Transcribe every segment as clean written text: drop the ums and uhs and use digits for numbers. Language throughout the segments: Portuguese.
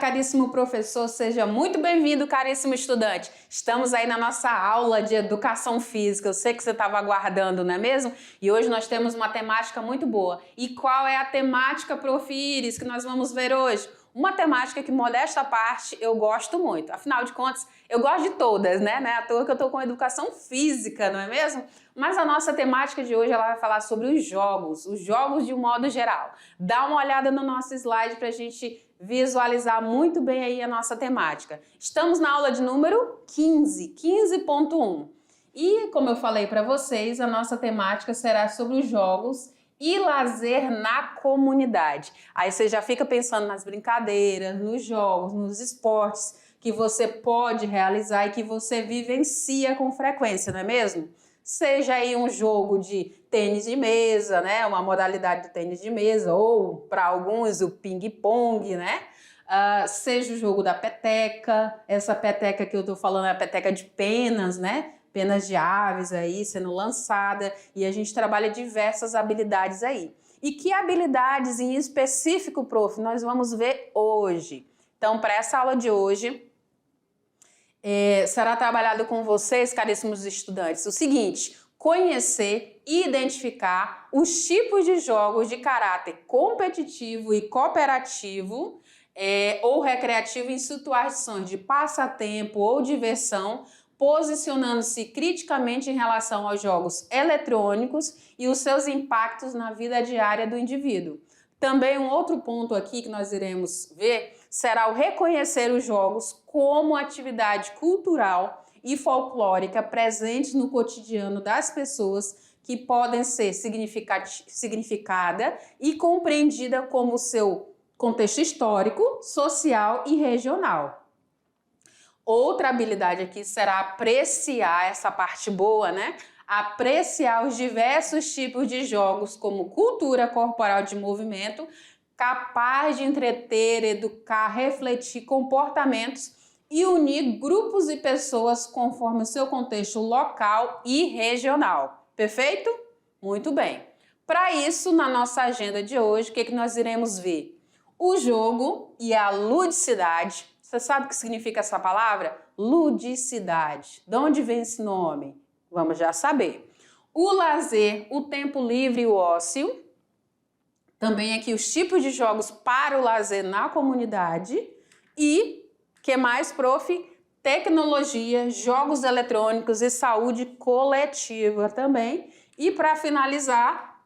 caríssimo professor, seja muito bem-vindo, caríssimo estudante. Estamos aí na nossa aula de educação física. Eu sei que você estava aguardando, não é mesmo? E hoje nós temos uma temática muito boa. E qual é a temática, Prof. Iris, que nós vamos ver hoje? Uma temática que, modesta à parte, eu gosto muito. Afinal de contas, eu gosto de todas, né? Não é à toa que eu estou com educação física, não é mesmo? Mas a nossa temática de hoje, ela vai falar sobre os jogos de um modo geral. Dá uma olhada no nosso slide para a gente visualizar muito bem aí a nossa temática. Estamos na aula de número 15, 15.1. E, como eu falei para vocês, a nossa temática será sobre os jogos e lazer na comunidade. Aí você já fica pensando nas brincadeiras, nos jogos, nos esportes que você pode realizar e que você vivencia com frequência, não é mesmo? Seja aí um jogo de tênis de mesa, né? Uma modalidade do tênis de mesa, ou para alguns o ping-pong, né? Seja o jogo da peteca, essa peteca que eu tô falando é a peteca de penas, né? Penas de aves aí sendo lançada, e a gente trabalha diversas habilidades aí. E que habilidades em específico, prof, nós vamos ver hoje? Então, para essa aula de hoje, será trabalhado com vocês, caríssimos estudantes, o seguinte: conhecer e identificar os tipos de jogos de caráter competitivo e cooperativo ou recreativo em situações de passatempo ou diversão, posicionando-se criticamente em relação aos jogos eletrônicos e os seus impactos na vida diária do indivíduo. Também um outro ponto aqui que nós iremos ver será o reconhecer os jogos como atividade cultural e folclórica presentes no cotidiano das pessoas, que podem ser significada e compreendida como seu contexto histórico, social e regional. Outra habilidade aqui será apreciar essa parte boa, né? Apreciar os diversos tipos de jogos como cultura corporal de movimento, capaz de entreter, educar, refletir comportamentos e unir grupos e pessoas conforme o seu contexto local e regional. Perfeito? Muito bem. Para isso, na nossa agenda de hoje, o que nós iremos ver? O jogo e a ludicidade. Você sabe o que significa essa palavra? Ludicidade. De onde vem esse nome? Vamos já saber. O lazer, o tempo livre e o ócio. Também aqui os tipos de jogos para o lazer na comunidade. E, que mais, prof? Tecnologia, jogos eletrônicos e saúde coletiva também. E para finalizar,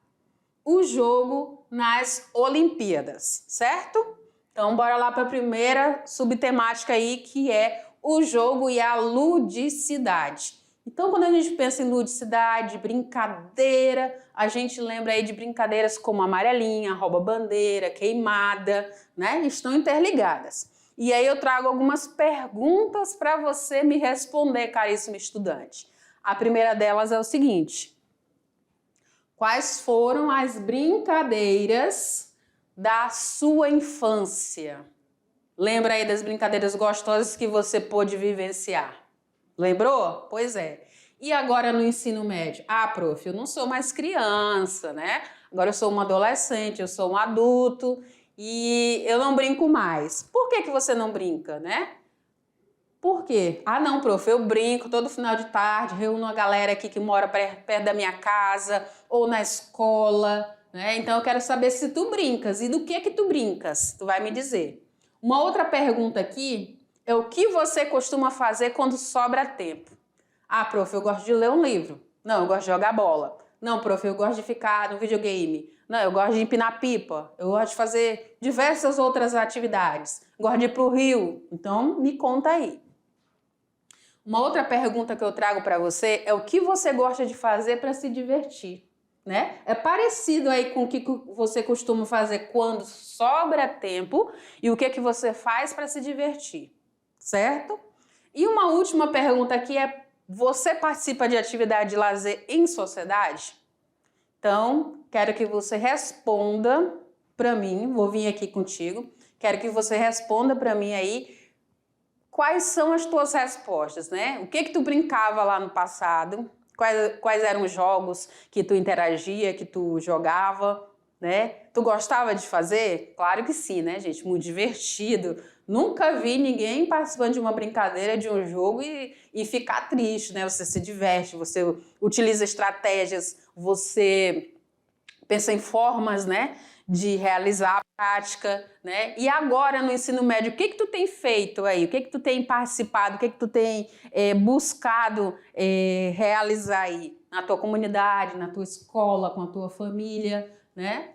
o jogo nas Olimpíadas, certo? Então, bora lá para a primeira subtemática aí, que é o jogo e a ludicidade. Então, quando a gente pensa em ludicidade, brincadeira, a gente lembra aí de brincadeiras como amarelinha, rouba-bandeira, queimada, né? Estão interligadas. E aí eu trago algumas perguntas para você me responder, caríssimo estudante. A primeira delas é o seguinte: quais foram as brincadeiras da sua infância? Lembra aí das brincadeiras gostosas que você pôde vivenciar? Lembrou? Pois é. E agora no ensino médio? Ah, prof, eu não sou mais criança, né? Agora eu sou uma adolescente, eu sou um adulto e eu não brinco mais. Por que você não brinca, né? Por quê? Ah, não, prof, eu brinco todo final de tarde, reúno a galera aqui que mora perto da minha casa ou na escola, né? Então eu quero saber se tu brincas e do que tu brincas, tu vai me dizer. Uma outra pergunta aqui é: o que você costuma fazer quando sobra tempo? Ah, prof, eu gosto de ler um livro. Não, eu gosto de jogar bola. Não, prof, eu gosto de ficar no videogame. Não, eu gosto de empinar pipa. Eu gosto de fazer diversas outras atividades. Gosto de ir pro rio. Então, me conta aí. Uma outra pergunta que eu trago para você é: o que você gosta de fazer para se divertir? Né? É parecido aí com o que você costuma fazer quando sobra tempo e o que você faz para se divertir, certo? E uma última pergunta aqui é: você participa de atividade de lazer em sociedade? Então, quero que você responda para mim, vou vir aqui contigo, quero que você responda para mim aí quais são as tuas respostas, né? O que tu brincava lá no passado? Quais eram os jogos que tu interagia, que tu jogava, né? Tu gostava de fazer? Claro que sim, né, gente? Muito divertido. Nunca vi ninguém participando de uma brincadeira, de um jogo e ficar triste, né? Você se diverte, você utiliza estratégias, você pensa em formas, né, de realizar a prática, né? E agora no ensino médio, o que que tu tem feito aí? O que que tu tem participado? O que que tu tem buscado realizar aí na tua comunidade, na tua escola, com a tua família, né?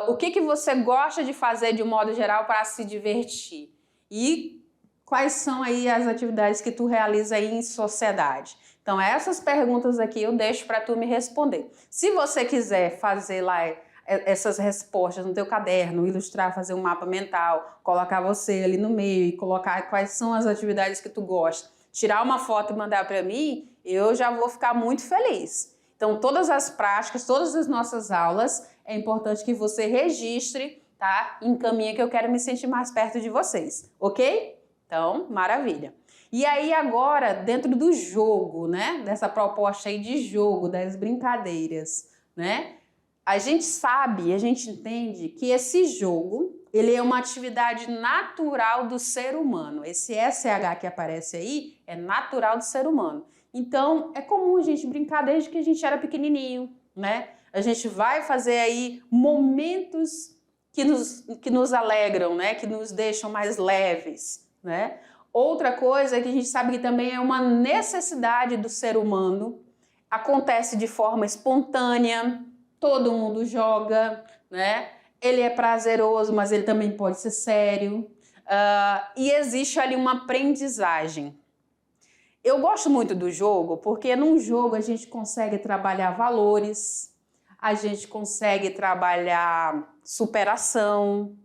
O que que você gosta de fazer de um modo geral para se divertir? E quais são aí as atividades que tu realiza aí em sociedade? Então, essas perguntas aqui eu deixo para tu me responder. Se você quiser fazer lá essas respostas no teu caderno, ilustrar, fazer um mapa mental, colocar você ali no meio e colocar quais são as atividades que tu gosta, tirar uma foto e mandar para mim, eu já vou ficar muito feliz. Então, todas as práticas, todas as nossas aulas, é importante que você registre, tá? Encaminha que eu quero me sentir mais perto de vocês, ok? Então, maravilha. E aí agora, dentro do jogo, né, dessa proposta aí de jogo, das brincadeiras, né, a gente sabe, a gente entende que esse jogo, ele é uma atividade natural do ser humano. Esse SH que aparece aí é natural do ser humano. Então, é comum a gente brincar desde que a gente era pequenininho, né? A gente vai fazer aí momentos que nos alegram, né, que nos deixam mais leves, né? Outra coisa é que a gente sabe que também é uma necessidade do ser humano, acontece de forma espontânea, todo mundo joga, né? Ele é prazeroso, mas ele também pode ser sério. E existe ali uma aprendizagem. Eu gosto muito do jogo porque num jogo a gente consegue trabalhar valores, a gente consegue trabalhar superação,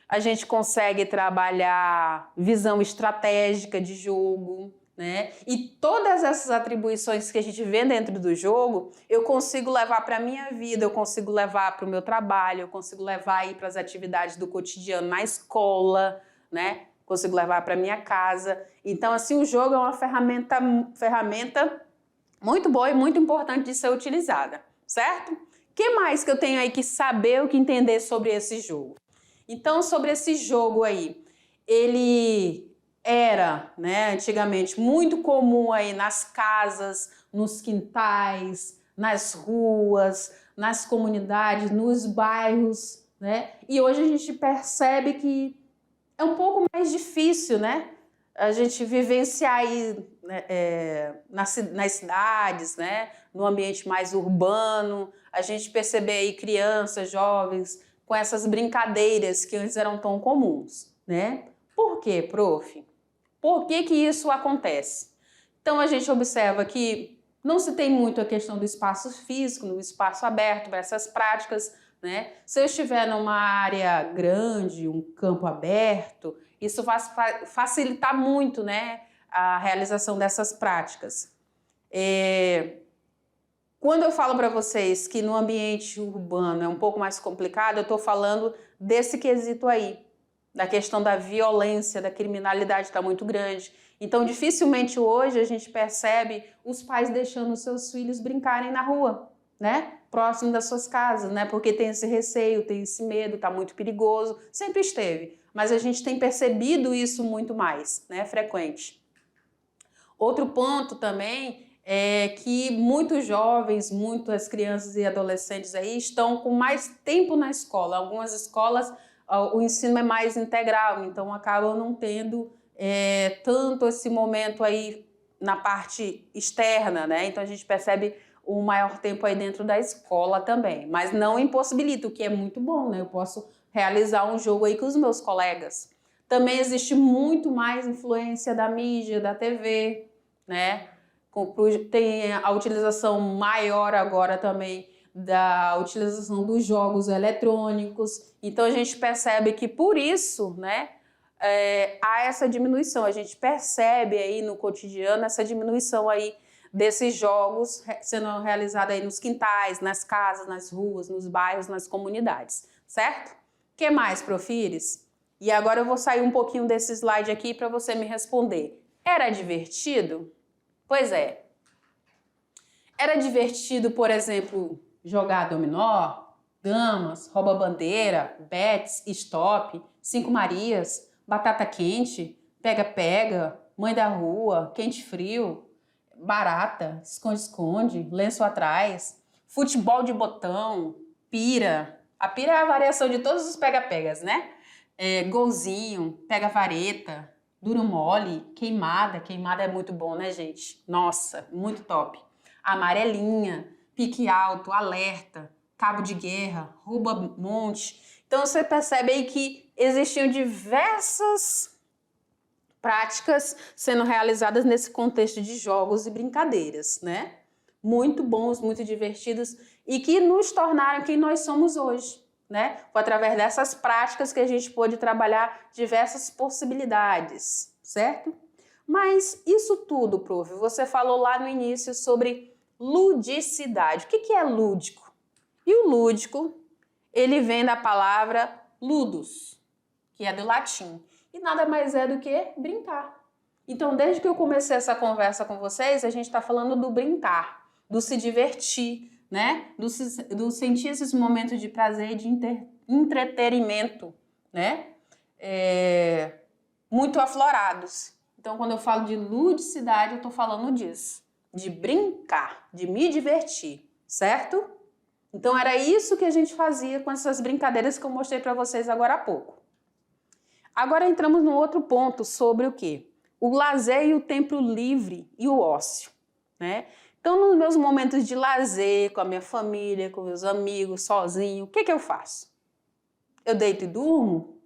a gente consegue trabalhar visão estratégica de jogo, né? E todas essas atribuições que a gente vê dentro do jogo, eu consigo levar para a minha vida, eu consigo levar para o meu trabalho, eu consigo levar aí para as atividades do cotidiano na escola, né? Consigo levar para minha casa. Então, assim, o jogo é uma ferramenta muito boa e muito importante de ser utilizada, certo? O que mais que eu tenho aí que saber, o que entender sobre esse jogo? Então, sobre esse jogo aí, ele era, né, antigamente muito comum aí nas casas, nos quintais, nas ruas, nas comunidades, nos bairros, né? E hoje a gente percebe que é um pouco mais difícil, né? A gente vivenciar aí né, nas cidades, né? No ambiente mais urbano, a gente perceber aí crianças, jovens com essas brincadeiras que antes eram tão comuns, né? Por quê, prof? Por que que isso acontece? Então a gente observa que não se tem muito a questão do espaço físico, no espaço aberto para essas práticas, né? Se eu estiver numa área grande, um campo aberto, isso vai facilitar muito, né, a realização dessas práticas. Quando eu falo para vocês que no ambiente urbano é um pouco mais complicado, eu estou falando desse quesito aí, da questão da violência, da criminalidade está muito grande. Então, dificilmente hoje a gente percebe os pais deixando os seus filhos brincarem na rua, né? Próximo das suas casas, né? Porque tem esse receio, tem esse medo, está muito perigoso. Sempre esteve, mas a gente tem percebido isso muito mais, né? Frequente. Outro ponto também é que muitos jovens, muitas crianças e adolescentes aí estão com mais tempo na escola. Algumas escolas o ensino é mais integral, então acabam não tendo tanto esse momento aí na parte externa, né? Então a gente percebe um maior tempo aí dentro da escola também, mas não impossibilita, o que é muito bom, né? Eu posso realizar um jogo aí com os meus colegas. Também existe muito mais influência da mídia, da TV, né? Tem a utilização maior agora também da utilização dos jogos eletrônicos. Então a gente percebe que por isso, né, há essa diminuição. A gente percebe aí no cotidiano essa diminuição aí desses jogos sendo realizados aí nos quintais, nas casas, nas ruas, nos bairros, nas comunidades, certo? O que mais, Profires? E agora eu vou sair um pouquinho desse slide aqui para você me responder. Era divertido? Pois é. Era divertido, por exemplo, jogar dominó? damas, rouba-bandeira, bets, stop, cinco Marias, batata quente, pega-pega, mãe da rua, quente-frio, barata, esconde-esconde, lenço atrás, futebol de botão, pira. A pira é a variação de todos os pega-pegas, né? Golzinho, pega-vareta, duro mole, queimada. Queimada é muito bom, né, gente? Nossa, muito top. Amarelinha, pique alto, alerta, cabo de guerra, rouba-monte. Então você percebe aí que existiam diversas práticas sendo realizadas nesse contexto de jogos e brincadeiras, né? Muito bons, muito divertidos e que nos tornaram quem nós somos hoje, né? Foi através dessas práticas que a gente pôde trabalhar diversas possibilidades, certo? Mas isso tudo, prof, você falou lá no início sobre ludicidade. O que é lúdico? E o lúdico, ele vem da palavra ludus, que é do latim. E nada mais é do que brincar. Então, desde que eu comecei essa conversa com vocês, a gente está falando do brincar, do se divertir, né? Do sentir esses momentos de prazer e de entretenimento, né? Muito aflorados. Então, quando eu falo de ludicidade, eu estou falando disso, de brincar, de me divertir, certo? Então, era isso que a gente fazia com essas brincadeiras que eu mostrei para vocês agora há pouco. Agora entramos no outro ponto sobre o quê? O lazer e o tempo livre e o ócio, né? Então, nos meus momentos de lazer, com a minha família, com meus amigos, sozinho, o que eu faço? Eu deito e durmo?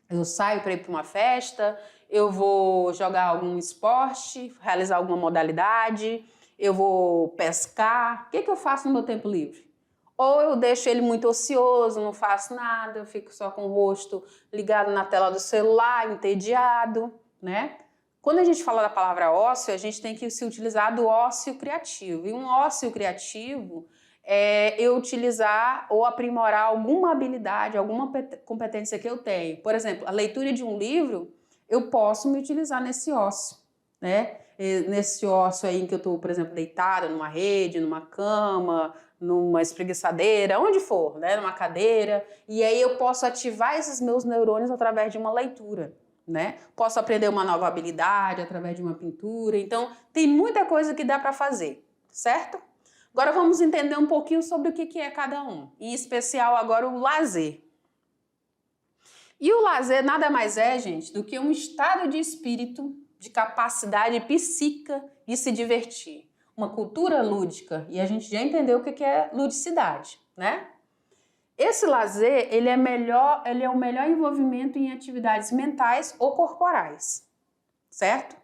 Eu saio para ir para uma festa? Eu vou jogar algum esporte, realizar alguma modalidade? Eu vou pescar? O que eu faço no meu tempo livre? Ou eu deixo ele muito ocioso, não faço nada, eu fico só com o rosto ligado na tela do celular, entediado, né? Quando a gente fala da palavra ócio, a gente tem que se utilizar do ócio criativo. E um ócio criativo é eu utilizar ou aprimorar alguma habilidade, alguma competência que eu tenho. Por exemplo, a leitura de um livro, eu posso me utilizar nesse ócio, né? Nesse ócio aí em que eu estou, por exemplo, deitada numa rede, numa cama, numa espreguiçadeira, onde for, né? Numa cadeira, e aí eu posso ativar esses meus neurônios através de uma leitura, né? Posso aprender uma nova habilidade através de uma pintura, então tem muita coisa que dá para fazer, certo? Agora vamos entender um pouquinho sobre o que é cada um, em especial agora o lazer. E o lazer nada mais é, gente, do que um estado de espírito, de capacidade psíquica de se divertir. Uma cultura lúdica, e a gente já entendeu o que é ludicidade, né? Esse lazer, ele é o melhor envolvimento em atividades mentais ou corporais, certo?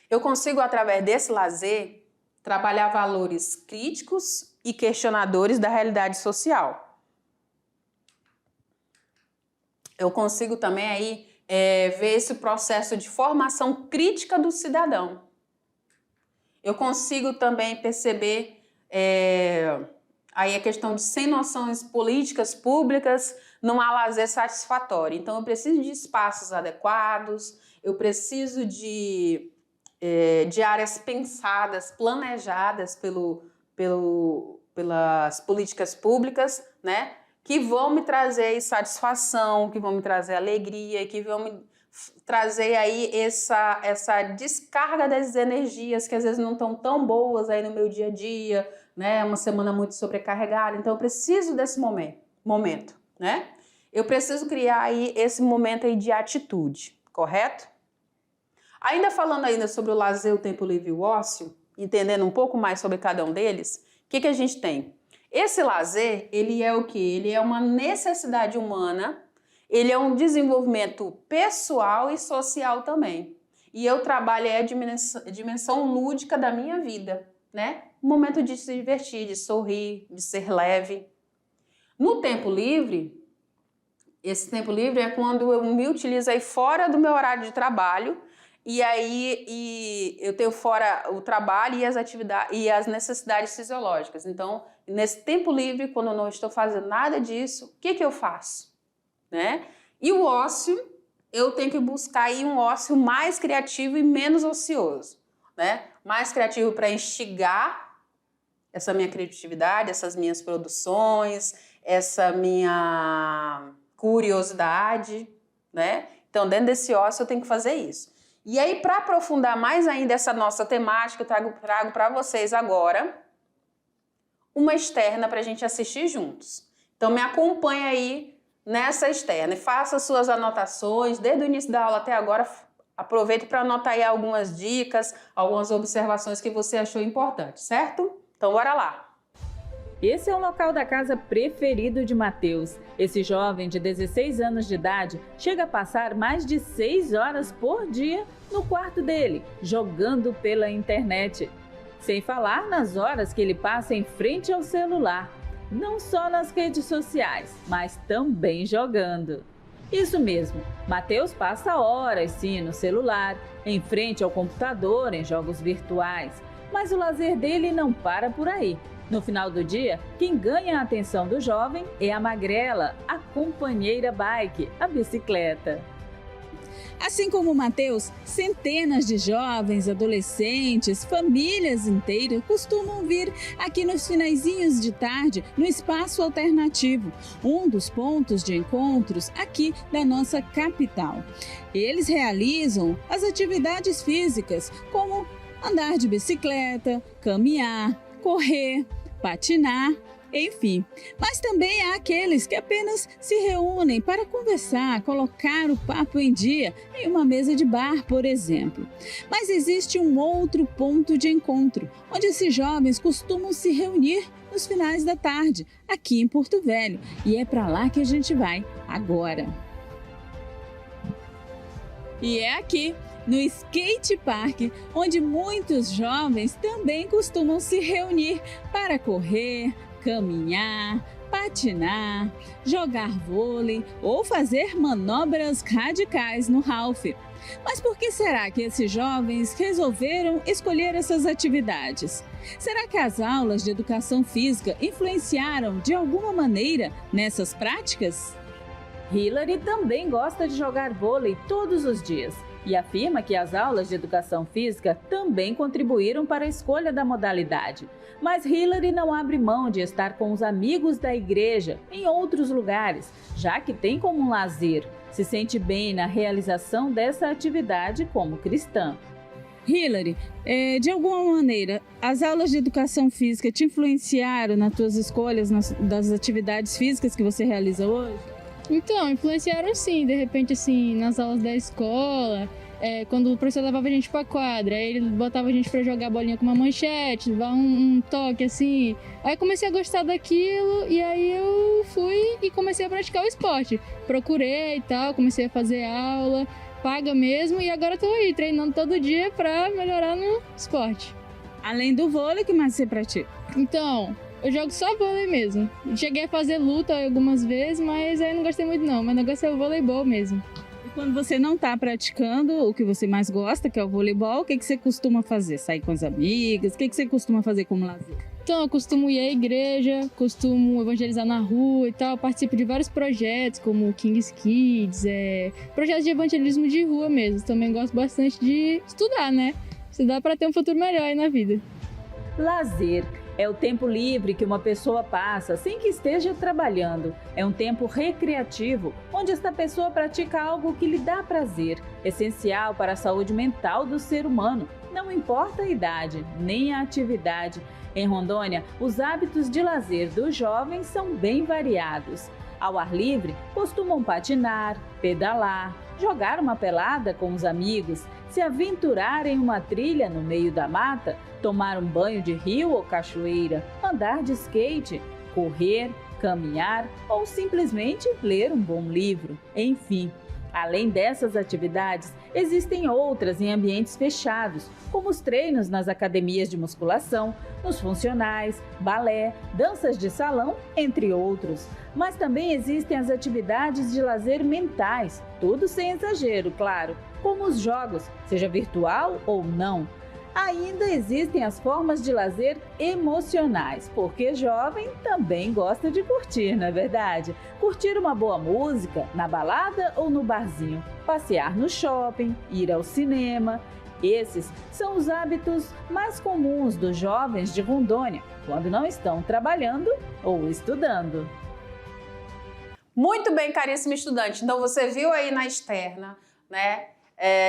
Eu consigo, através desse lazer, trabalhar valores críticos e questionadores da realidade social. Eu consigo também aí ver esse processo de formação crítica do cidadão. Eu consigo também perceber aí a questão de sem noções políticas públicas, não há lazer satisfatório. Então, eu preciso de espaços adequados, eu preciso de áreas pensadas, planejadas pelas políticas públicas, né? Que vão me trazer satisfação, que vão me trazer alegria, que vão me trazer aí essa descarga das energias que às vezes não estão tão boas aí no meu dia a dia, né? Uma semana muito sobrecarregada, então eu preciso desse momento, né? Eu preciso criar aí esse momento aí de atitude, correto? Ainda falando ainda sobre o lazer, o tempo livre e o ócio, entendendo um pouco mais sobre cada um deles, o que a gente tem? Esse lazer, ele é o quê? Ele é uma necessidade humana, ele é um desenvolvimento pessoal e social também. E eu trabalho a dimensão lúdica da minha vida, né? Um momento de se divertir, de sorrir, de ser leve. No tempo livre, esse tempo livre é quando eu me utilizo aí fora do meu horário de trabalho, e aí eu tenho fora o trabalho e as atividades e as necessidades fisiológicas. Então, nesse tempo livre, quando eu não estou fazendo nada disso, o que eu faço? Né? E o ócio, eu tenho que buscar aí um ócio mais criativo e menos ocioso, né? Mais criativo para instigar essa minha criatividade, essas minhas produções, essa minha curiosidade, né? Então, dentro desse ócio, eu tenho que fazer isso. E aí, para aprofundar mais ainda essa nossa temática, eu trago para vocês agora uma externa para a gente assistir juntos. Então, me acompanha aí nessa externa e faça suas anotações desde o início da aula até agora. Aproveite para anotar aí algumas dicas, algumas observações que você achou importantes, certo? Então, bora lá! Esse é o local da casa preferido de Matheus. Esse jovem de 16 anos de idade chega a passar mais de 6 horas por dia no quarto dele, jogando pela internet. Sem falar nas horas que ele passa em frente ao celular, não só nas redes sociais, mas também jogando. Isso mesmo, Matheus passa horas sim no celular, em frente ao computador, em jogos virtuais. Mas o lazer dele não para por aí. No final do dia, quem ganha a atenção do jovem é a magrela, a companheira bike, a bicicleta. Assim como o Matheus, centenas de jovens, adolescentes, famílias inteiras costumam vir aqui nos finaizinhos de tarde no Espaço Alternativo, um dos pontos de encontros aqui da nossa capital. Eles realizam as atividades físicas como andar de bicicleta, caminhar, correr, patinar, enfim. Mas também há aqueles que apenas se reúnem para conversar, colocar o papo em dia em uma mesa de bar, por exemplo. Mas existe um outro ponto de encontro, onde esses jovens costumam se reunir nos finais da tarde, aqui em Porto Velho. E é para lá que a gente vai agora. E é aqui, no Skate Park, onde muitos jovens também costumam se reunir para correr, caminhar, patinar, jogar vôlei ou fazer manobras radicais no Ralph. Mas por que será que esses jovens resolveram escolher essas atividades? Será que as aulas de educação física influenciaram de alguma maneira nessas práticas? Hilary também gosta de jogar vôlei todos os dias e afirma que as aulas de educação física também contribuíram para a escolha da modalidade. Mas Hilary não abre mão de estar com os amigos da igreja em outros lugares, já que tem como um lazer. Se sente bem na realização dessa atividade como cristã. Hilary, de alguma maneira, as aulas de educação física te influenciaram nas tuas escolhas das atividades físicas que você realiza hoje? Então, influenciaram sim, de repente assim, nas aulas da escola, quando o professor levava a gente pra quadra, aí ele botava a gente pra jogar bolinha com uma manchete, dar um toque assim. Aí comecei a gostar daquilo e aí eu fui e comecei a praticar o esporte. Procurei e tal, comecei a fazer aula, paga mesmo, e agora tô aí treinando todo dia pra melhorar no esporte. Além do vôlei, o que mais você pratica? Então, eu jogo só vôlei mesmo. Cheguei a fazer luta algumas vezes, mas aí não gostei muito não. Meu negócio é o voleibol mesmo. E quando você não está praticando o que você mais gosta, que é o voleibol, o que você costuma fazer? Sair com as amigas? O que você costuma fazer como lazer? Então, eu costumo ir à igreja, costumo evangelizar na rua e tal. Participo de vários projetos, como o Kings Kids, projetos de evangelismo de rua mesmo. Também gosto bastante de estudar, né? Estudar para ter um futuro melhor aí na vida. Lazer é o tempo livre que uma pessoa passa sem que esteja trabalhando. É um tempo recreativo, onde esta pessoa pratica algo que lhe dá prazer, essencial para a saúde mental do ser humano. Não importa a idade, nem a atividade. Em Rondônia, os hábitos de lazer dos jovens são bem variados. Ao ar livre, costumam patinar, pedalar, jogar uma pelada com os amigos, se aventurar em uma trilha no meio da mata, tomar um banho de rio ou cachoeira, andar de skate, correr, caminhar ou simplesmente ler um bom livro. Enfim, além dessas atividades, existem outras em ambientes fechados, como os treinos nas academias de musculação, nos funcionais, balé, danças de salão, entre outros. Mas também existem as atividades de lazer mentais, tudo sem exagero, claro, como os jogos, seja virtual ou não. Ainda existem as formas de lazer emocionais, porque jovem também gosta de curtir, não é verdade? Curtir uma boa música, na balada ou no barzinho, passear no shopping, ir ao cinema. Esses são os hábitos mais comuns dos jovens de Rondônia, quando não estão trabalhando ou estudando. Muito bem, caríssimo estudante. Então, você viu aí na externa, né?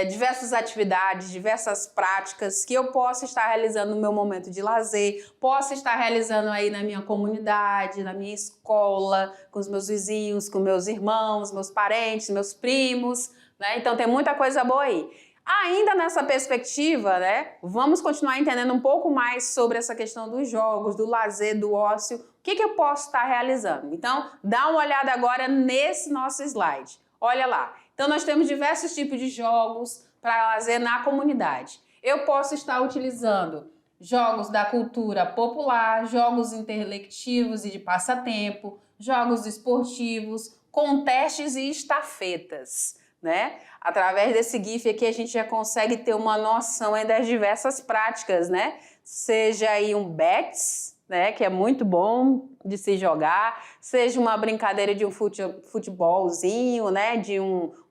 Diversas atividades, diversas práticas que eu posso estar realizando no meu momento de lazer, posso estar realizando aí na minha comunidade, na minha escola, com os meus vizinhos, com meus irmãos, meus parentes, meus primos, né? Então tem muita coisa boa aí. Ainda nessa perspectiva, né, vamos continuar entendendo um pouco mais sobre essa questão dos jogos, do lazer, do ócio, o que eu posso estar realizando. Então, dá uma olhada agora nesse nosso slide. Olha lá. Então, nós temos diversos tipos de jogos para lazer na comunidade. Eu posso estar utilizando jogos da cultura popular, jogos intelectivos e de passatempo, jogos esportivos, com testes e estafetas, né? Através desse GIF aqui a gente já consegue ter uma noção aí das diversas práticas, né? Seja aí um bets, né, que é muito bom de se jogar, seja uma brincadeira de um futebolzinho, né, de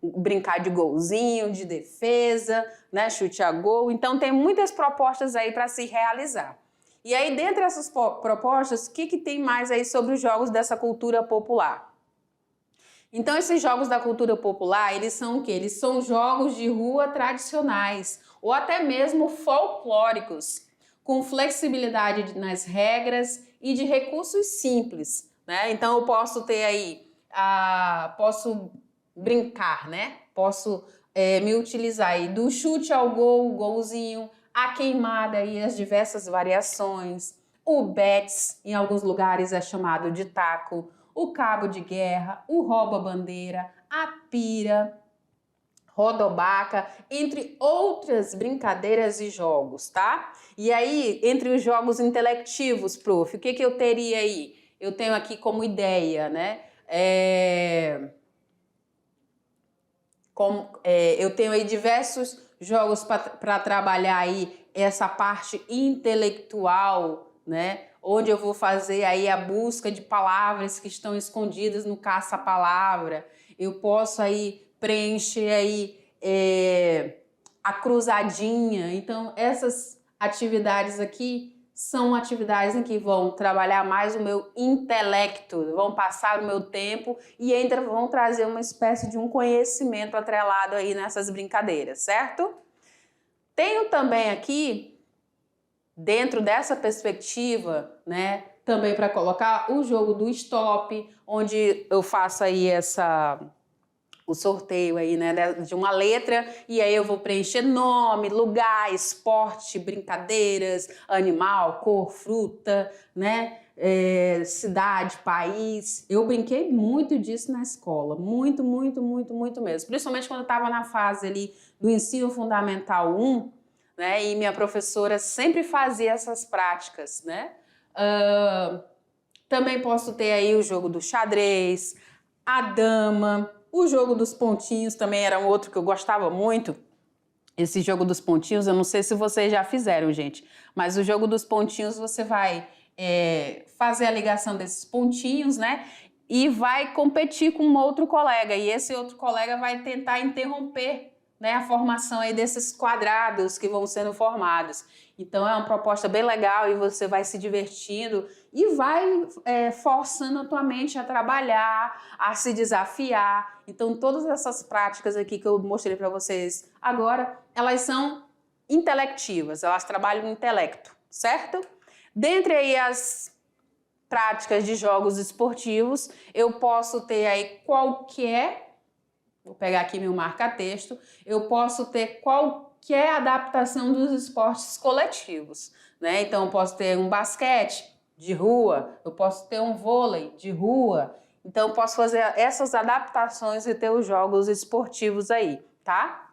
brincar de golzinho, de defesa, né, chute a gol. Então tem muitas propostas aí para se realizar. E aí dentro dessas propostas, o que tem mais aí sobre os jogos dessa cultura popular? Então esses jogos da cultura popular, eles são o quê? Eles são jogos de rua tradicionais ou até mesmo folclóricos, com flexibilidade nas regras e de recursos simples, né? Então eu posso ter aí, posso brincar, né? Posso me utilizar aí do chute ao gol, o golzinho, a queimada e as diversas variações, o bets, em alguns lugares é chamado de taco, o cabo de guerra, o rouba-bandeira, a pira, rodobaca, entre outras brincadeiras e jogos, tá? E aí, entre os jogos intelectivos, prof, o que eu teria aí? Eu tenho aqui como ideia, né? Eu tenho aí diversos jogos para trabalhar aí essa parte intelectual, né? Onde eu vou fazer aí a busca de palavras que estão escondidas no caça-palavra. Eu posso aí preencher aí a cruzadinha. Então, essas atividades aqui são atividades em que vão trabalhar mais o meu intelecto, vão passar o meu tempo e ainda vão trazer uma espécie de um conhecimento atrelado aí nessas brincadeiras, certo? Tenho também aqui, dentro dessa perspectiva, né, também para colocar o jogo do stop, onde eu faço aí o sorteio aí, né, de uma letra, e aí eu vou preencher nome, lugar, esporte, brincadeiras, animal, cor, fruta, né, cidade, país. Eu brinquei muito disso na escola, muito mesmo, principalmente quando eu estava na fase ali do ensino fundamental 1, né, e minha professora sempre fazia essas práticas, né. Também posso ter aí o jogo do xadrez, a dama. O jogo dos pontinhos também era um outro que eu gostava muito. Esse jogo dos pontinhos, eu não sei se vocês já fizeram, gente, mas o jogo dos pontinhos você vai fazer a ligação desses pontinhos, né? E vai competir com um outro colega. E esse outro colega vai tentar interromper, né, a formação aí desses quadrados que vão sendo formados. Então é uma proposta bem legal e você vai se divertindo e vai forçando a tua mente a trabalhar, a se desafiar. Então todas essas práticas aqui que eu mostrei para vocês agora, elas são intelectivas, elas trabalham no intelecto, certo? Dentre aí as práticas de jogos esportivos, eu posso ter aí vou pegar aqui meu marca-texto, eu posso ter qualquer adaptação dos esportes coletivos, né? Então, eu posso ter um basquete de rua, eu posso ter um vôlei de rua, então eu posso fazer essas adaptações e ter os jogos esportivos aí, tá?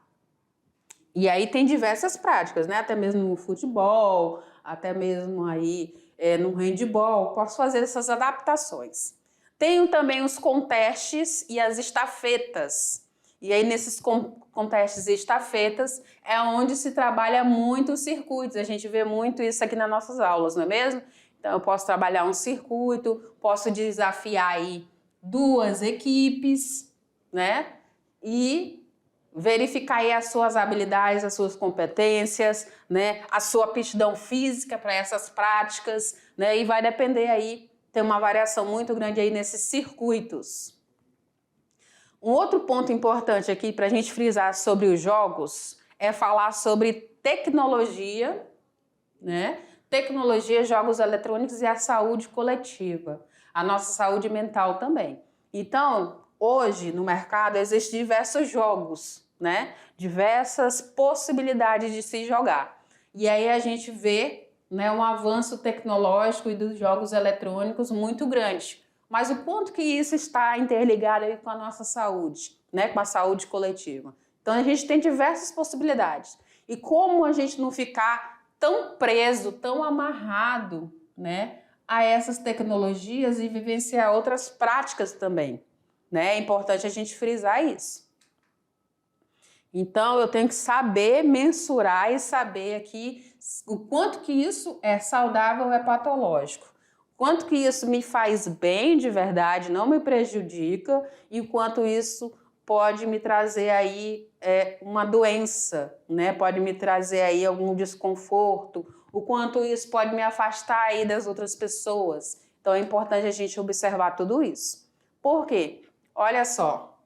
E aí tem diversas práticas, né? Até mesmo no futebol, até mesmo aí no handebol, posso fazer essas adaptações. Tenho também os contestes e as estafetas. E aí, nesses contestes e estafetas, é onde se trabalha muito os circuitos. A gente vê muito isso aqui nas nossas aulas, não é mesmo? Então, eu posso trabalhar um circuito, posso desafiar aí 2 equipes, né? E verificar aí as suas habilidades, as suas competências, né? A sua aptidão física para essas práticas, né? E vai depender aí, tem uma variação muito grande aí nesses circuitos. Um outro ponto importante aqui para a gente frisar sobre os jogos é falar sobre tecnologia, né? Tecnologia, jogos eletrônicos e a saúde coletiva, a nossa saúde mental também. Então, hoje no mercado existem diversos jogos, né? Diversas possibilidades de se jogar. E aí a gente vê, né, um avanço tecnológico e dos jogos eletrônicos muito grande. Mas o quanto que isso está interligado aí com a nossa saúde, né? Com a saúde coletiva. Então a gente tem diversas possibilidades. E como a gente não ficar tão preso, tão amarrado, né, a essas tecnologias e vivenciar outras práticas também, né? É importante a gente frisar isso. Então eu tenho que saber mensurar e saber aqui o quanto que isso é saudável ou é patológico. Quanto que isso me faz bem de verdade, não me prejudica, e o quanto isso pode me trazer aí uma doença, né? Pode me trazer aí algum desconforto, o quanto isso pode me afastar aí das outras pessoas. Então é importante a gente observar tudo isso. Por quê? Olha só,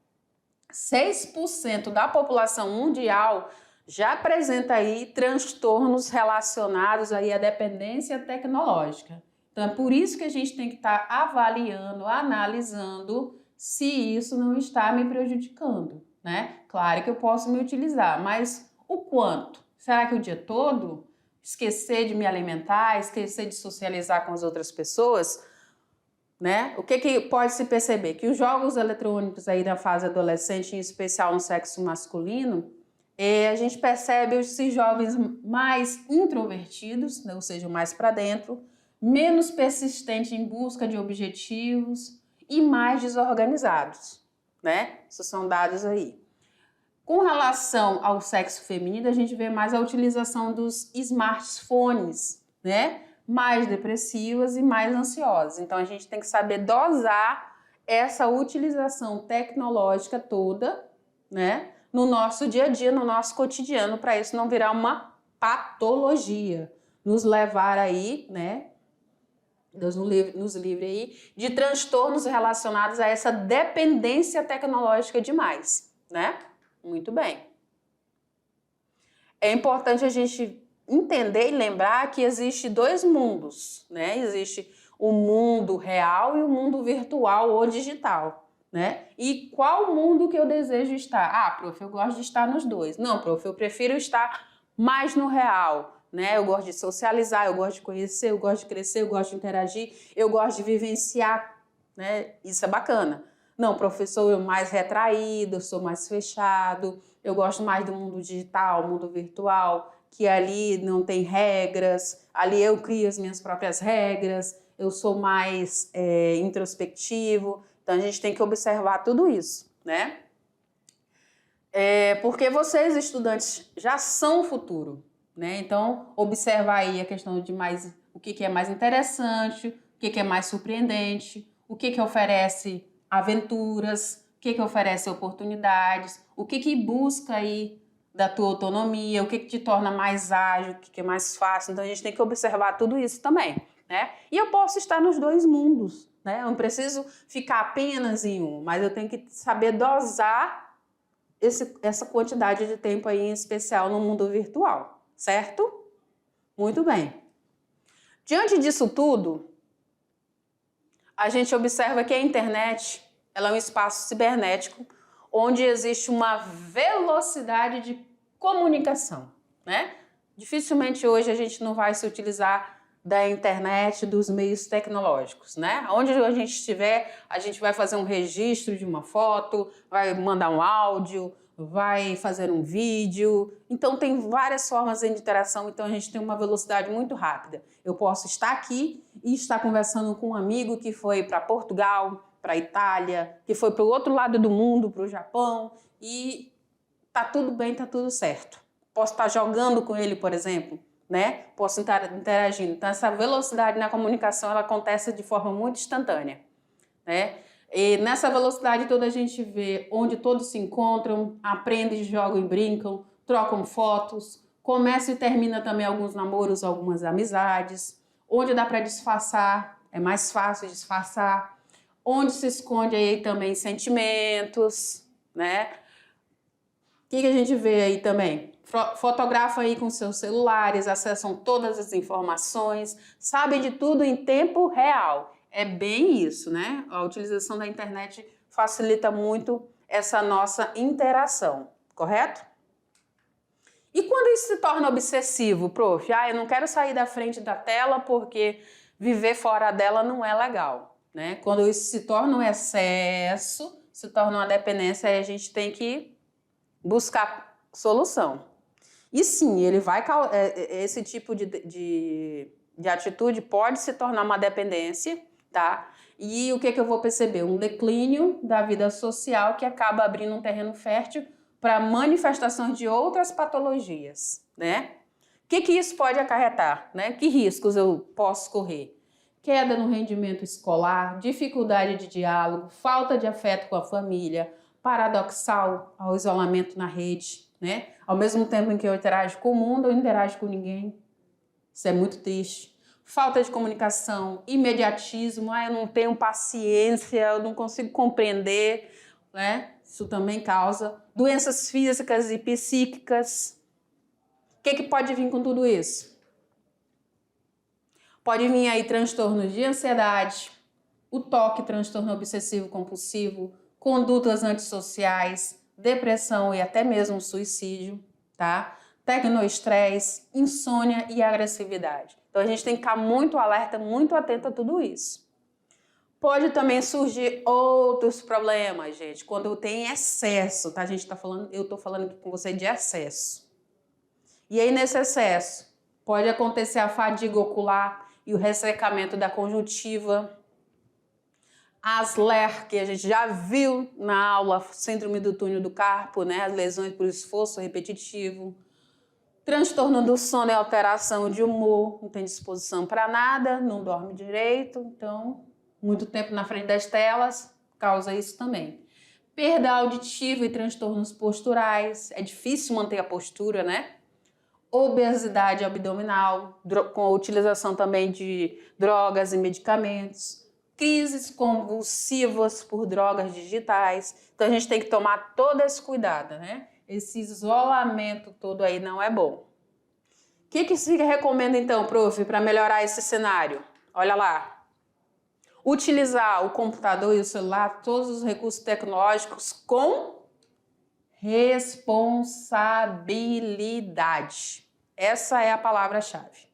6% da população mundial já apresenta aí transtornos relacionados aí à dependência tecnológica. Então, é por isso que a gente tem que estar avaliando, analisando se isso não está me prejudicando, né? Claro que eu posso me utilizar, mas o quanto? Será que o dia todo? Esquecer de me alimentar, esquecer de socializar com as outras pessoas, né? O que pode se perceber? Que os jogos eletrônicos aí na fase adolescente, em especial no sexo masculino, a gente percebe esses jovens mais introvertidos, né? Ou seja, mais para dentro, menos persistente em busca de objetivos e mais desorganizados, né? Esses são dados aí. Com relação ao sexo feminino, a gente vê mais a utilização dos smartphones, né? Mais depressivas e mais ansiosas. Então, a gente tem que saber dosar essa utilização tecnológica toda, né? No nosso dia a dia, no nosso cotidiano, para isso não virar uma patologia, nos levar aí, né? Deus nos livre aí de transtornos relacionados a essa dependência tecnológica demais, né? Muito bem. É importante a gente entender e lembrar que existe dois mundos, né? Existe o mundo real e o mundo virtual ou digital, né? E qual mundo que eu desejo estar? Ah, prof, eu gosto de estar nos dois. Não, prof, eu prefiro estar mais no real, né? Eu gosto de socializar, eu gosto de conhecer, eu gosto de crescer, eu gosto de interagir, eu gosto de vivenciar, né? Isso é bacana. Não, professor, eu mais retraído, eu sou mais fechado, eu gosto mais do mundo digital, mundo virtual, que ali não tem regras, ali eu crio as minhas próprias regras, eu sou mais introspectivo. Então a gente tem que observar tudo isso, né? Porque vocês, estudantes, já são o futuro, né? Então, observar aí a questão de o que é mais interessante, o que é mais surpreendente, o que oferece aventuras, o que oferece oportunidades, o que busca aí da tua autonomia, o que te torna mais ágil, o que é mais fácil. Então, a gente tem que observar tudo isso também, né? E eu posso estar nos dois mundos, né? Eu não preciso ficar apenas em um, mas eu tenho que saber dosar essa quantidade de tempo aí, em especial no mundo virtual, certo? Muito bem. Diante disso tudo, a gente observa que a internet ela é um espaço cibernético onde existe uma velocidade de comunicação, né? Dificilmente hoje a gente não vai se utilizar da internet, dos meios tecnológicos, né? Onde a gente estiver, a gente vai fazer um registro de uma foto, vai mandar um áudio, vai fazer um vídeo. Então tem várias formas de interação, então a gente tem uma velocidade muito rápida. Eu posso estar aqui e estar conversando com um amigo que foi para Portugal, para Itália, que foi para o outro lado do mundo, para o Japão, e tá tudo bem, tá tudo certo. Posso estar jogando com ele, por exemplo, né? Posso estar interagindo. Então essa velocidade na comunicação ela acontece de forma muito instantânea, né? E nessa velocidade toda a gente vê onde todos se encontram, aprendem, jogam e brincam, trocam fotos, começa e termina também alguns namoros, algumas amizades, onde dá para disfarçar, é mais fácil disfarçar, onde se esconde aí também sentimentos, né? O que a gente vê aí também? Fotografa aí com seus celulares, acessam todas as informações, sabem de tudo em tempo real. É bem isso, né? A utilização da internet facilita muito essa nossa interação, correto? E quando isso se torna obsessivo, prof? Eu não quero sair da frente da tela porque viver fora dela não é legal, né? Quando isso se torna um excesso, se torna uma dependência, aí a gente tem que buscar solução. E sim, esse tipo de atitude pode se tornar uma dependência, tá? E o que eu vou perceber? Um declínio da vida social que acaba abrindo um terreno fértil para manifestações de outras patologias, né? O que isso pode acarretar, né? Que riscos eu posso correr? Queda no rendimento escolar, dificuldade de diálogo, falta de afeto com a família, paradoxal ao isolamento na rede, né? Ao mesmo tempo em que eu interajo com o mundo, eu interajo com ninguém. Isso é muito triste. Falta de comunicação, imediatismo, eu não tenho paciência, eu não consigo compreender, né? Isso também causa doenças físicas e psíquicas. O que pode vir com tudo isso? Pode vir aí transtornos de ansiedade, o TOC, transtorno obsessivo compulsivo, condutas antissociais, depressão e até mesmo suicídio, tá? Tecnoestresse, insônia e agressividade. Então a gente tem que ficar muito alerta, muito atento a tudo isso. Pode também surgir outros problemas, gente, quando tem excesso, tá? Eu tô falando aqui com você de excesso. E aí nesse excesso pode acontecer a fadiga ocular e o ressecamento da conjuntiva, as LER, que a gente já viu na aula, síndrome do túnel do carpo, né? As lesões por esforço repetitivo, transtorno do sono e alteração de humor, não tem disposição para nada, não dorme direito, então muito tempo na frente das telas causa isso também. Perda auditiva e transtornos posturais, é difícil manter a postura, né? Obesidade abdominal, com a utilização também de drogas e medicamentos, crises convulsivas por drogas digitais. Então a gente tem que tomar todo esse cuidado, né? Esse isolamento todo aí não é bom. O que se recomenda então, prof, para melhorar esse cenário? Olha lá. Utilizar o computador e o celular, todos os recursos tecnológicos com responsabilidade. Essa é a palavra-chave.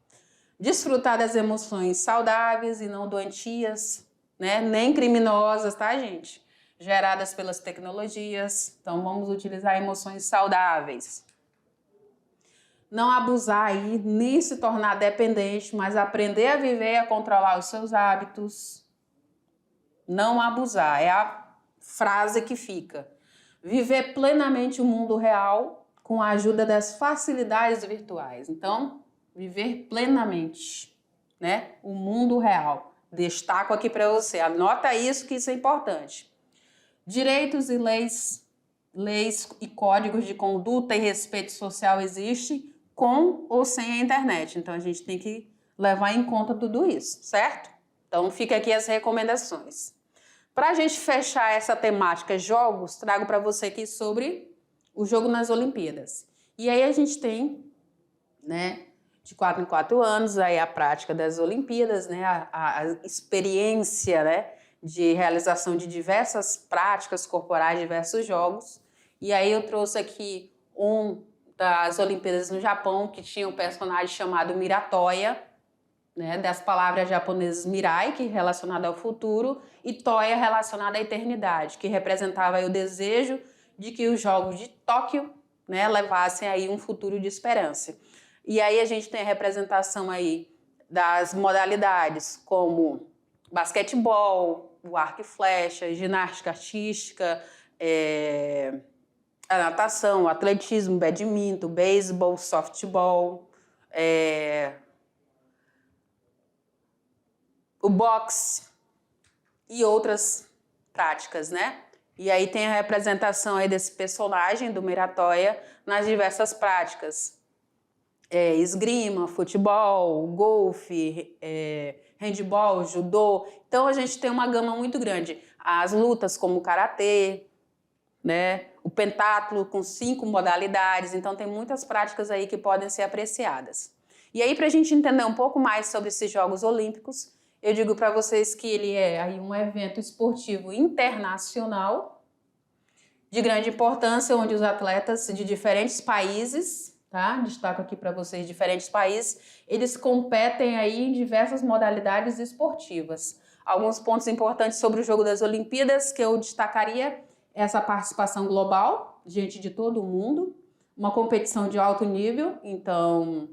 Desfrutar das emoções saudáveis e não doentias, né? Nem criminosas, tá, gente? Geradas pelas tecnologias. Então, vamos utilizar emoções saudáveis. Não abusar aí, nem se tornar dependente, mas aprender a viver e a controlar os seus hábitos. Não abusar, é a frase que fica. Viver plenamente o mundo real com a ajuda das facilidades virtuais. Então, viver plenamente, né? O mundo real. Destaco aqui para você, anota isso que isso é importante. Direitos e leis e códigos de conduta e respeito social existem com ou sem a internet. Então, a gente tem que levar em conta tudo isso, certo? Então, fica aqui as recomendações. Para a gente fechar essa temática jogos, trago para você aqui sobre o jogo nas Olimpíadas. E aí a gente tem, né, de 4 em 4 anos, aí a prática das Olimpíadas, né, a experiência, né, de realização de diversas práticas corporais, diversos jogos. E aí eu trouxe aqui um das Olimpíadas no Japão, que tinha um personagem chamado Miratoya, né, das palavras japonesas Mirai, que é relacionada ao futuro, e Toya, relacionada à eternidade, que representava aí o desejo de que os Jogos de Tóquio, né, levassem aí um futuro de esperança. E aí a gente tem a representação aí das modalidades como basquetebol, o arco e flecha, ginástica artística, a natação, o atletismo, badminton, beisebol, softball, o boxe e outras práticas, né? E aí tem a representação aí desse personagem, do Miratoya, nas diversas práticas. Esgrima, futebol, golfe, handball, judô. Então a gente tem uma gama muito grande. As lutas como o karatê, né? O pentatlo com 5 modalidades, então tem muitas práticas aí que podem ser apreciadas. E aí, para a gente entender um pouco mais sobre esses Jogos Olímpicos, eu digo para vocês que ele é aí um evento esportivo internacional de grande importância, onde os atletas de diferentes países, tá? Destaco aqui para vocês diferentes países, eles competem aí em diversas modalidades esportivas. Alguns pontos importantes sobre o jogo das Olimpíadas que eu destacaria: essa participação global, gente de todo o mundo, uma competição de alto nível, então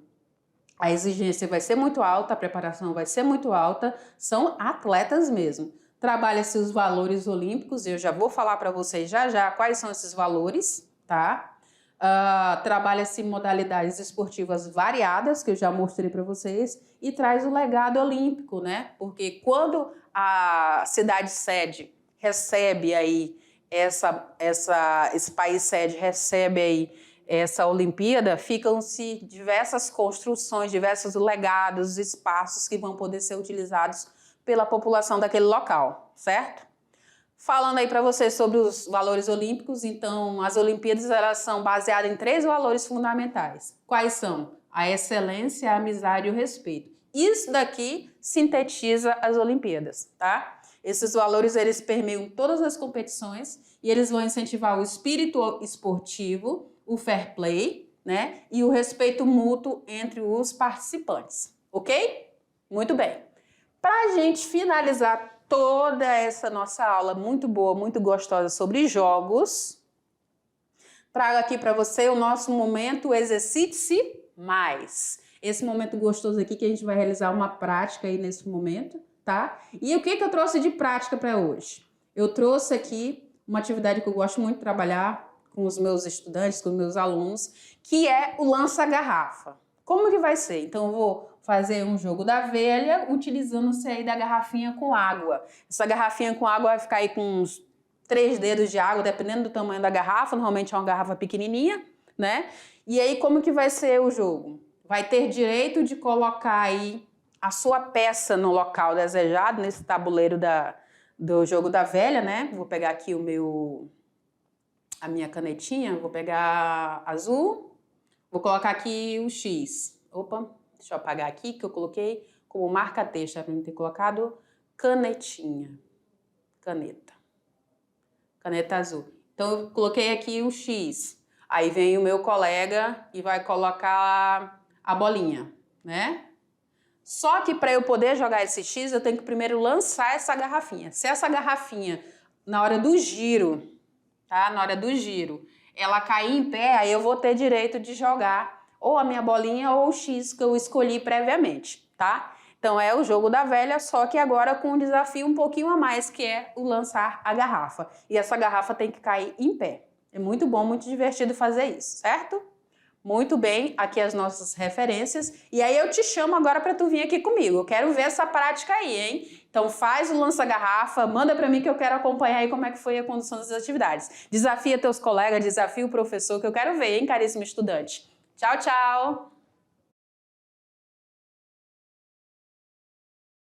a exigência vai ser muito alta, a preparação vai ser muito alta, são atletas mesmo. Trabalha-se os valores olímpicos, eu já vou falar para vocês já quais são esses valores, tá? Trabalha-se modalidades esportivas variadas, que eu já mostrei para vocês, e traz o legado olímpico, né? Porque quando a cidade sede recebe aí esse país sede recebe aí essa Olimpíada, ficam-se diversas construções, diversos legados, espaços que vão poder ser utilizados pela população daquele local, certo? Falando aí para vocês sobre os valores olímpicos, então as Olimpíadas elas são baseadas em 3 valores fundamentais. Quais são? A excelência, a amizade e o respeito. Isso daqui sintetiza as Olimpíadas, tá? Esses valores eles permeiam todas as competições e eles vão incentivar o espírito esportivo, o fair play, né? E o respeito mútuo entre os participantes, ok? Muito bem. Para a gente finalizar toda essa nossa aula muito boa, muito gostosa sobre jogos, trago aqui para você o nosso momento Exercite-se Mais. Esse momento gostoso aqui que a gente vai realizar uma prática aí nesse momento, tá? E o que eu trouxe de prática para hoje? Eu trouxe aqui uma atividade que eu gosto muito de trabalhar com os meus estudantes, com os meus alunos, que é o lança-garrafa. Como que vai ser? Então eu vou fazer um jogo da velha utilizando-se aí da garrafinha com água. Essa garrafinha com água vai ficar aí com uns 3 dedos de água, dependendo do tamanho da garrafa, normalmente é uma garrafa pequenininha, né? E aí como que vai ser o jogo? Vai ter direito de colocar aí a sua peça no local desejado, nesse tabuleiro do jogo da velha, né? Vou pegar aqui a minha canetinha, vou pegar azul, vou colocar aqui o X. Opa, deixa eu apagar aqui que eu coloquei como marca-texto, para mim ter colocado canetinha, caneta azul. Então eu coloquei aqui o X, aí vem o meu colega e vai colocar a bolinha, né? Só que para eu poder jogar esse X, eu tenho que primeiro lançar essa garrafinha. Se essa garrafinha, na hora do giro, tá? Na hora do giro, ela cair em pé, aí eu vou ter direito de jogar ou a minha bolinha ou o X que eu escolhi previamente, tá? Então é o jogo da velha, só que agora com um desafio um pouquinho a mais, que é o lançar a garrafa. E essa garrafa tem que cair em pé. É muito bom, muito divertido fazer isso, certo? Muito bem, aqui as nossas referências. E aí eu te chamo agora para tu vir aqui comigo. Eu quero ver essa prática aí, hein? Então faz o lança-garrafa, manda para mim que eu quero acompanhar aí como é que foi a condução das atividades. Desafia teus colegas, desafia o professor, que eu quero ver, hein, caríssimo estudante. Tchau, tchau!